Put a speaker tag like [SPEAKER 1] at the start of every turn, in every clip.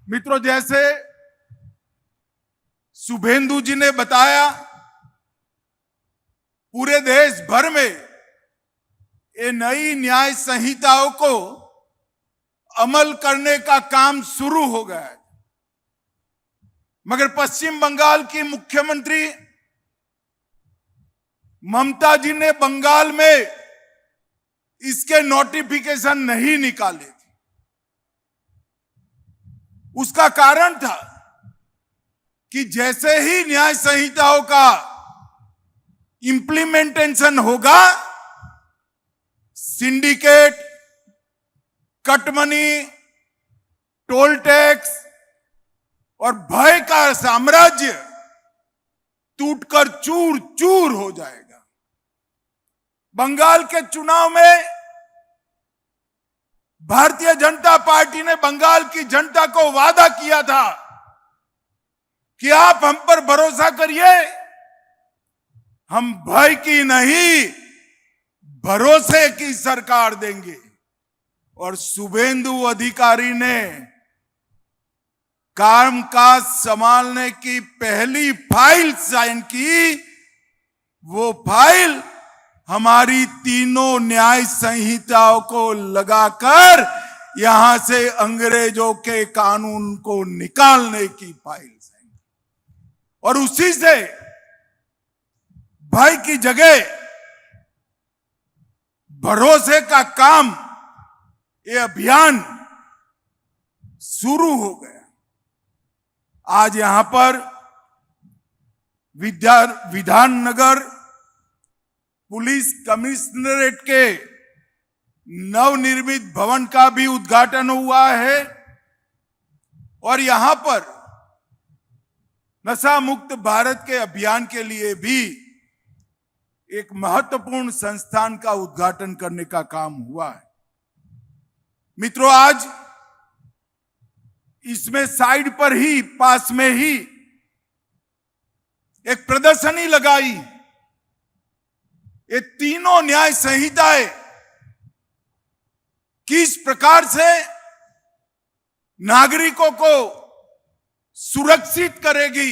[SPEAKER 1] मित्रों, जैसे शुभेंदु जी ने बताया, पूरे देश भर में ये नई न्याय संहिताओं को अमल करने का काम शुरू हो गया है। मगर पश्चिम बंगाल की मुख्यमंत्री ममता जी ने बंगाल में इसके नोटिफिकेशन नहीं निकाले थे। उसका कारण था कि जैसे ही न्याय संहिताओं का इंप्लीमेंटेशन होगा, सिंडिकेट, कटमनी, टोल टैक्स और भय का साम्राज्य टूटकर चूर चूर हो जाएगा। बंगाल के चुनाव में भारतीय जनता पार्टी ने बंगाल की जनता को वादा किया था कि आप हम पर भरोसा करिए, हम भय की नहीं भरोसे की सरकार देंगे। और शुभेंदु अधिकारी ने कामकाज संभालने की पहली फाइल साइन की। वो फाइल हमारी तीनों न्याय संहिताओं को लगाकर यहां से अंग्रेजों के कानून को निकालने की फाइल साइन की। और उसी से भय की जगह भरोसे का काम, ये अभियान शुरू हो गया। आज यहां पर विधाननगर पुलिस कमिश्नरेट के नवनिर्मित भवन का भी उद्घाटन हुआ है। और यहां पर नशा मुक्त भारत के अभियान के लिए भी एक महत्वपूर्ण संस्थान का उद्घाटन करने का काम हुआ है। मित्रों, आज इसमें साइड पर ही, पास में ही एक प्रदर्शनी लगाई। ये तीनों न्याय संहिताएं किस प्रकार से नागरिकों को सुरक्षित करेगी,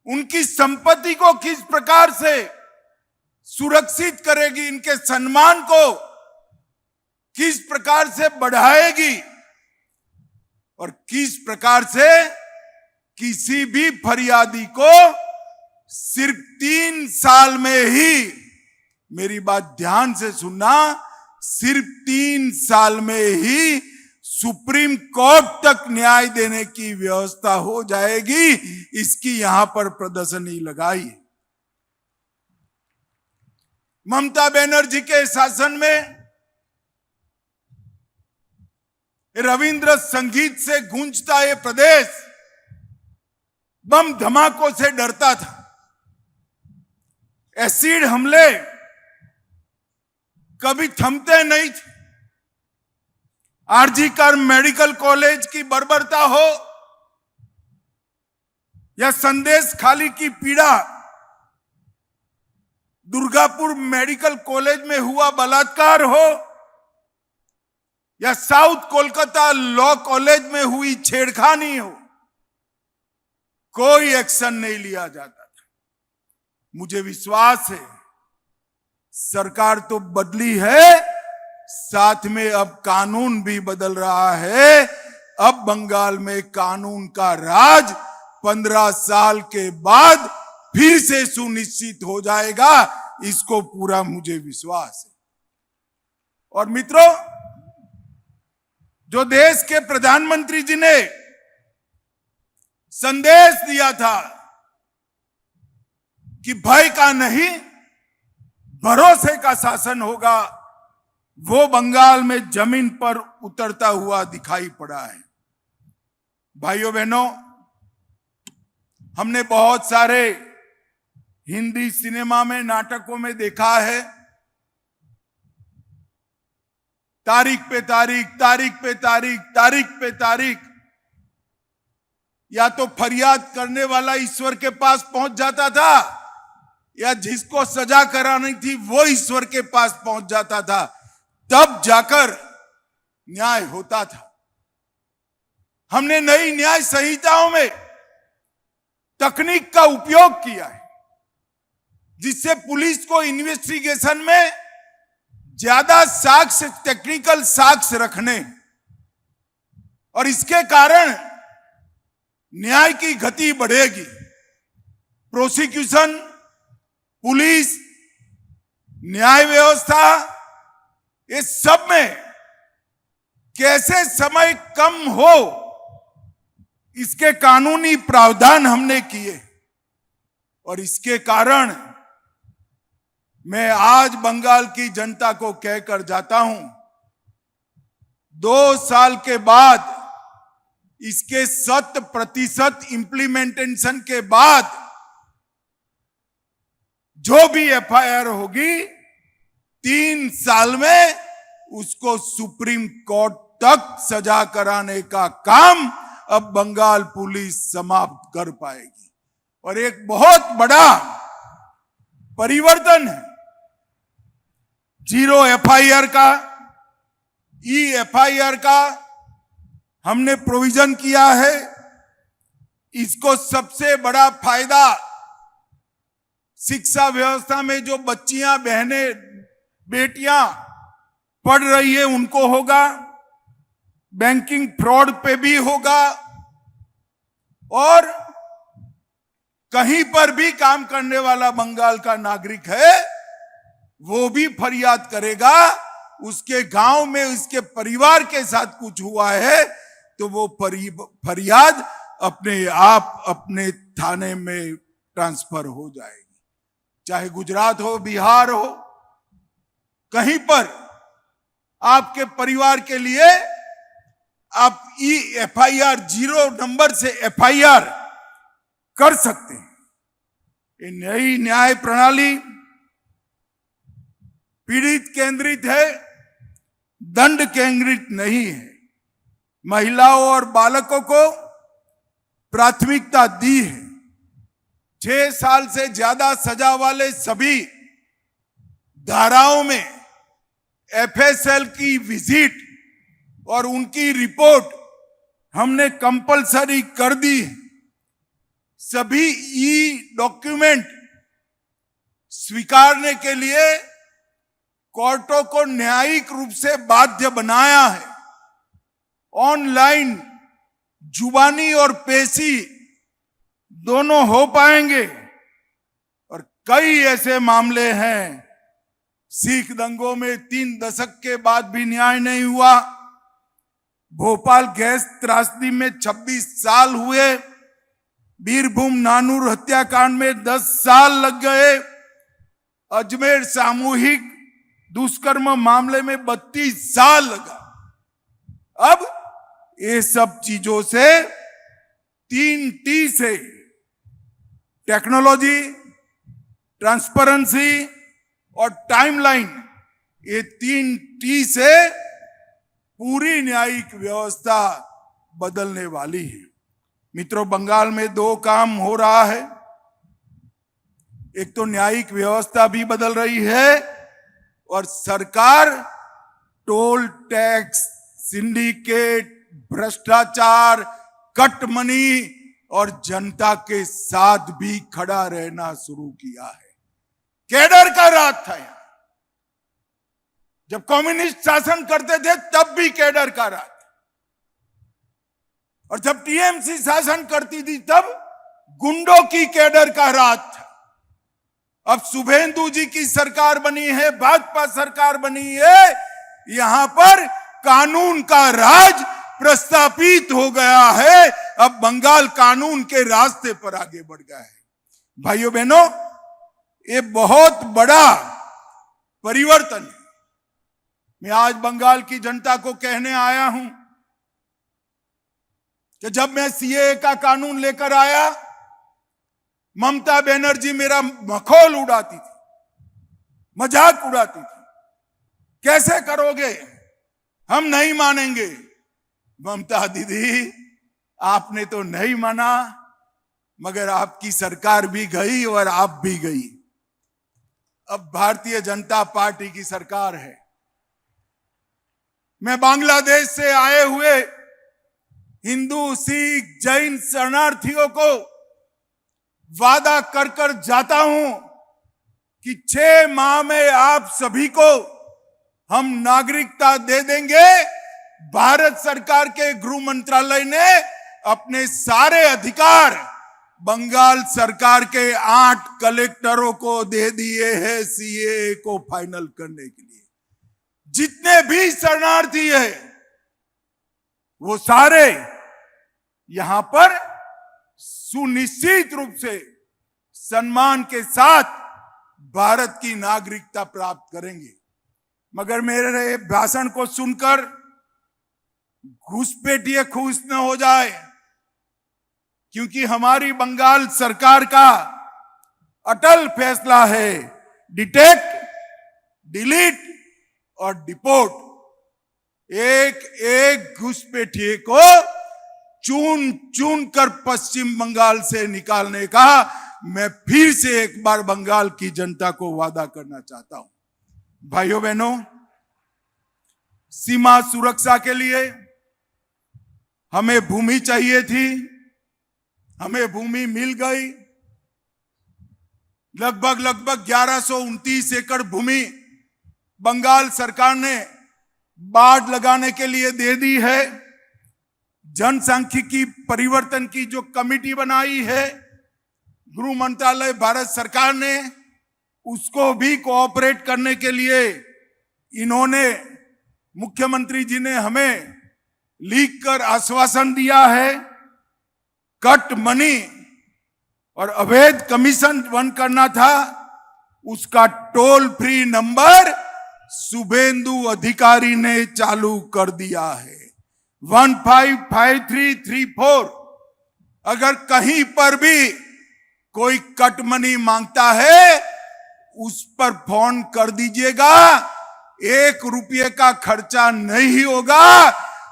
[SPEAKER 1] उनकी संपत्ति को किस प्रकार से सुरक्षित करेगी, इनके सम्मान को किस प्रकार से बढ़ाएगी और किस प्रकार से किसी भी फरियादी को सिर्फ 3 साल में ही, मेरी बात ध्यान से सुनना, सिर्फ 3 साल में ही सुप्रीम कोर्ट तक न्याय देने की व्यवस्था हो जाएगी। इसकी यहां पर प्रदर्शनी लगाई। ममता बनर्जी के शासन में रविंद्र संगीत से गूंजता ये प्रदेश बम धमाकों से डरता था। एसिड हमले कभी थमते नहीं थे। आरजी कर मेडिकल कॉलेज की बर्बरता हो या संदेश खाली की पीड़ा, दुर्गापुर मेडिकल कॉलेज में हुआ बलात्कार हो या साउथ कोलकाता लॉ कॉलेज में हुई छेड़खानी हो, कोई एक्शन नहीं लिया जाता था। मुझे विश्वास है सरकार तो बदली है, साथ में अब कानून भी बदल रहा है। अब बंगाल में कानून का राज 15 साल के बाद फिर से सुनिश्चित हो जाएगा, इसको पूरा मुझे विश्वास है। और मित्रों, जो देश के प्रधानमंत्री जी ने संदेश दिया था कि भय का नहीं भरोसे का शासन होगा, वो बंगाल में जमीन पर उतरता हुआ दिखाई पड़ा है। भाइयों बहनों, हमने बहुत सारे हिंदी सिनेमा में, नाटकों में देखा है, तारीख पे तारीख, तारीख पे तारीख, तारीख पे तारीख, या तो फरियाद करने वाला ईश्वर के पास पहुंच जाता था या जिसको सजा करानी थी वो ईश्वर के पास पहुंच जाता था, तब जाकर न्याय होता था। हमने नई न्याय संहिताओं में तकनीक का उपयोग किया है, जिससे पुलिस को इन्वेस्टिगेशन में ज्यादा साक्ष्य, टेक्निकल साक्ष्य रखने और इसके कारण न्याय की गति बढ़ेगी। प्रोसिक्यूशन, पुलिस, न्याय व्यवस्था, इस सब में कैसे समय कम हो, इसके कानूनी प्रावधान हमने किए। और इसके कारण मैं आज बंगाल की जनता को कहकर जाता हूं, 2 साल के बाद, इसके 100% इंप्लीमेंटेशन के बाद जो भी एफआईआर होगी, 3 साल में उसको सुप्रीम कोर्ट तक सजा कराने का काम अब बंगाल पुलिस समाप्त कर पाएगी। और एक बहुत बड़ा परिवर्तन है, 0 एफआईआर का, ई एफआईआर का हमने प्रोविजन किया है। इसको सबसे बड़ा फायदा शिक्षा व्यवस्था में जो बच्चियां, बहनें, बेटियां पढ़ रही है उनको होगा, बैंकिंग फ्रॉड पे भी होगा, और कहीं पर भी काम करने वाला बंगाल का नागरिक है वो भी फरियाद करेगा, उसके गांव में उसके परिवार के साथ कुछ हुआ है तो वो फरियाद अपने आप अपने थाने में ट्रांसफर हो जाएगी। चाहे गुजरात हो, बिहार हो, कहीं पर आपके परिवार के लिए आप ई एफआईआर 0 नंबर से एफआईआर कर सकते हैं। ये नई न्याय प्रणाली पीड़ित केंद्रित है, दंड केंद्रित नहीं है। महिलाओं और बालकों को प्राथमिकता दी है। 6 साल से ज्यादा सजा वाले सभी धाराओं में एफएसएल की विजिट और उनकी रिपोर्ट हमने कंपलसरी कर दी है। सभी ई डॉक्यूमेंट स्वीकारने के लिए कोर्टों को न्यायिक रूप से बाध्य बनाया है। ऑनलाइन जुबानी और पेशी दोनों हो पाएंगे। और कई ऐसे मामले हैं, सिख दंगों में 3 दशक के बाद भी न्याय नहीं हुआ, भोपाल गैस त्रासदी में 26 साल हुए, बीरभूम नानूर हत्याकांड में 10 साल लग गए, अजमेर सामूहिक दुष्कर्म मामले में 32 साल लगा। अब ये सब चीजों से 3T से, टेक्नोलॉजी, ट्रांसपेरेंसी और टाइमलाइन, ये 3T से पूरी न्यायिक व्यवस्था बदलने वाली है। मित्रों, बंगाल में 2 काम हो रहा है। एक तो न्यायिक व्यवस्था भी बदल रही है और सरकार टोल टैक्स, सिंडिकेट, भ्रष्टाचार, कट मनी और जनता के साथ भी खड़ा रहना शुरू किया है। कैडर का राज था यहां। जब कम्युनिस्ट शासन करते थे तब भी कैडर का राज, और जब टीएमसी शासन करती थी तब गुंडों की कैडर का राज था। अब शुभेंदु जी की सरकार बनी है, भाजपा सरकार बनी है, यहां पर कानून का राज प्रस्तापित हो गया है। अब बंगाल कानून के रास्ते पर आगे बढ़ गया है। भाइयों बहनों, ये बहुत बड़ा परिवर्तन है। मैं आज बंगाल की जनता को कहने आया हूं कि जब मैं सीएए का कानून लेकर आया, ममता बनर्जी मेरा मखौल उड़ाती थी, मजाक उड़ाती थी। कैसे करोगे, हम नहीं मानेंगे। ममता दीदी, आपने तो नहीं माना, मगर आपकी सरकार भी गई और आप भी गई। अब भारतीय जनता पार्टी की सरकार है। मैं बांग्लादेश से आए हुए हिंदू, सिख, जैन शरणार्थियों को वादा कर कर जाता हूं कि 6 माह में आप सभी को हम नागरिकता दे देंगे। भारत सरकार के गृह मंत्रालय ने अपने सारे अधिकार बंगाल सरकार के 8 कलेक्टरों को दे दिए हैं सीएए को फाइनल करने के लिए। जितने भी शरणार्थी है वो सारे यहां पर सुनिश्चित रूप से सम्मान के साथ भारत की नागरिकता प्राप्त करेंगे। मगर मेरे भाषण को सुनकर घुसपैठिए खुश न हो जाए, क्योंकि हमारी बंगाल सरकार का अटल फैसला है डिटेक्ट, डिलीट और डिपोर्ट। एक एक घुसपैठिए को चुन चुन कर पश्चिम बंगाल से निकालने का मैं फिर से एक बार बंगाल की जनता को वादा करना चाहता हूं। भाइयों बहनों, सीमा सुरक्षा के लिए हमें भूमि चाहिए थी, हमें भूमि मिल गई। लगभग 1129 एकड़ भूमि बंगाल सरकार ने बाढ़ लगाने के लिए दे दी है। जनसांख्यिकी परिवर्तन की जो कमेटी बनाई है गृह मंत्रालय भारत सरकार ने, उसको भी कोऑपरेट करने के लिए इन्होंने, मुख्यमंत्री जी ने हमें लिख कर आश्वासन दिया है। कट मनी और अवैध कमीशन बंद करना था, उसका टोल फ्री नंबर शुभेंदु अधिकारी ने चालू कर दिया है, 155334। अगर कहीं पर भी कोई कट मनी मांगता है उस पर फोन कर दीजिएगा, 1 रुपये का खर्चा नहीं होगा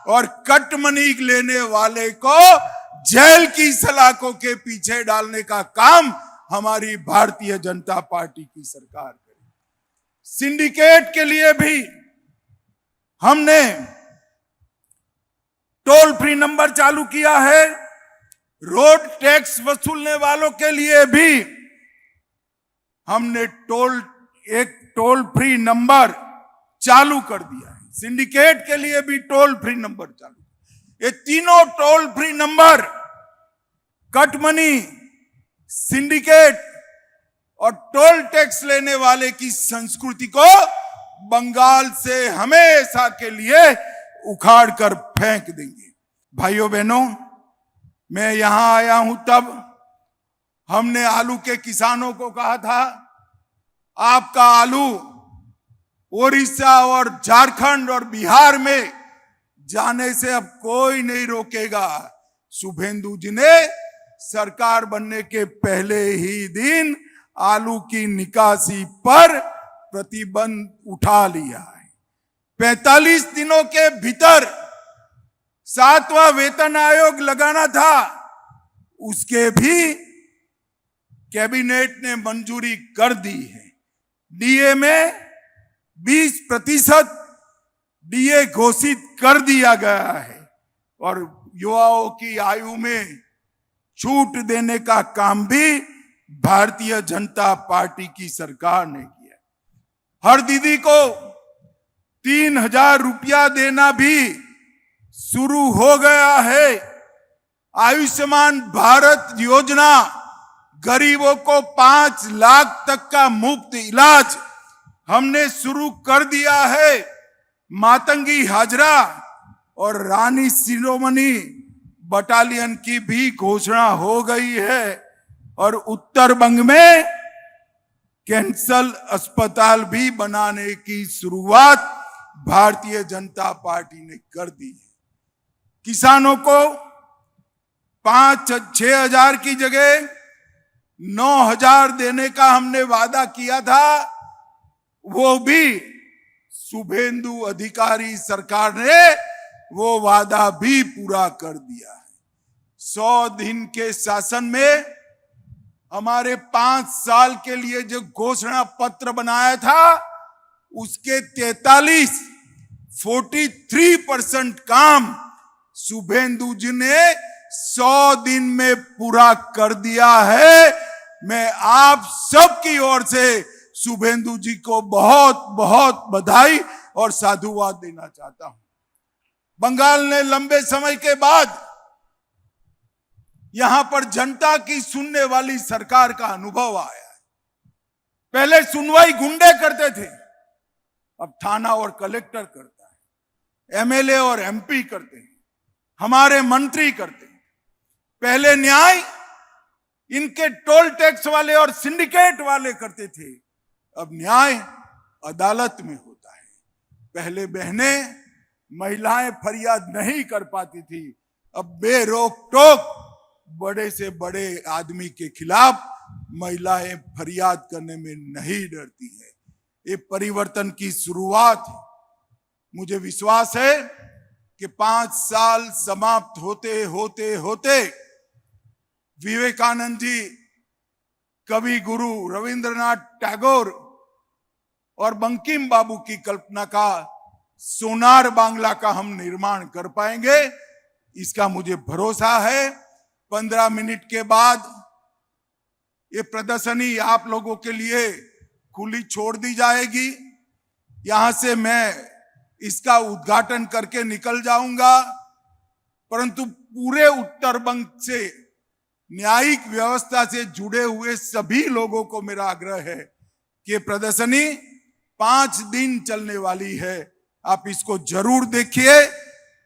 [SPEAKER 1] और कट मनी लेने वाले को जेल की सलाखों के पीछे डालने का काम हमारी भारतीय जनता पार्टी की सरकार करेगी। सिंडिकेट के लिए भी हमने टोल फ्री नंबर चालू किया है। रोड टैक्स वसूलने वालों के लिए भी हमने एक टोल फ्री नंबर चालू कर दिया है। सिंडिकेट के लिए भी टोल फ्री नंबर चालू। ये तीनों toll free number, cut money, syndicate और टोल टैक्स लेने वाले की संस्कृति को बंगाल से हमेशा के लिए उखाड़ कर फेंक देंगे। भाइयों बहनों, मैं यहां आया हूं तब हमने आलू के किसानों को कहा था, आपका आलू ओडिशा और झारखंड और बिहार में जाने से अब कोई नहीं रोकेगा। शुभेंदु जी ने सरकार बनने के पहले ही दिन आलू की निकासी पर प्रतिबंध उठा लिया है। 45 दिनों के भीतर 7वां वेतन आयोग लगाना था, उसके भी कैबिनेट ने मंजूरी कर दी है। डीए में 20% डीए घोषित कर दिया गया है और युवाओं की आयु में छूट देने का काम भी भारतीय जनता पार्टी की सरकार ने किया। हर दीदी को 3000 रुपया देना भी शुरू हो गया है। आयुष्मान भारत योजना गरीबों को 5 लाख तक का मुफ्त इलाज हमने शुरू कर दिया है। मातंगी हाजरा और रानी शिरोमणि बटालियन की भी घोषणा हो गई है और उत्तर बंग में कैंसर अस्पताल भी बनाने की शुरुआत भारतीय जनता पार्टी ने कर दी है। किसानों को 5-6 हजार की जगह 9,000 देने का हमने वादा किया था, वो भी शुभेंदु अधिकारी सरकार ने वो वादा भी पूरा कर दिया है। 100 दिन के शासन में हमारे 5 साल के लिए जो घोषणा पत्र बनाया था उसके 43% काम शुभेंदु जी ने 100 दिन में पूरा कर दिया है। मैं आप सबकी ओर से शुभेंदु जी को बहुत बहुत बधाई और साधुवाद देना चाहता हूं। बंगाल ने लंबे समय के बाद यहां पर जनता की सुनने वाली सरकार का अनुभव आया है। पहले सुनवाई गुंडे करते थे, अब थाना और कलेक्टर करता है, एमएलए और एमपी करते हैं, हमारे मंत्री करते हैं। पहले न्याय इनके टोल टैक्स वाले और सिंडिकेट वाले करते थे, अब न्याय अदालत में होता है। पहले बहनें महिलाएं फरियाद नहीं कर पाती थी, अब बेरोक टोक बड़े से बड़े आदमी के खिलाफ महिलाएं फरियाद करने में नहीं डरती है। ये परिवर्तन की शुरुआत है। मुझे विश्वास है कि 5 साल समाप्त होते होते होते विवेकानंद जी, कवि गुरु रविंद्रनाथ टैगोर और बंकिम बाबू की कल्पना का सोनार बांग्ला का हम निर्माण कर पाएंगे, इसका मुझे भरोसा है। 15 मिनट के बाद ये प्रदर्शनी आप लोगों के लिए खुली छोड़ दी जाएगी। यहां से मैं इसका उद्घाटन करके निकल जाऊंगा, परंतु पूरे उत्तर बंग से न्यायिक व्यवस्था से जुड़े हुए सभी लोगों को मेरा आग्रह है कि प्रदर्शनी 5 दिन चलने वाली है, आप इसको जरूर देखिए।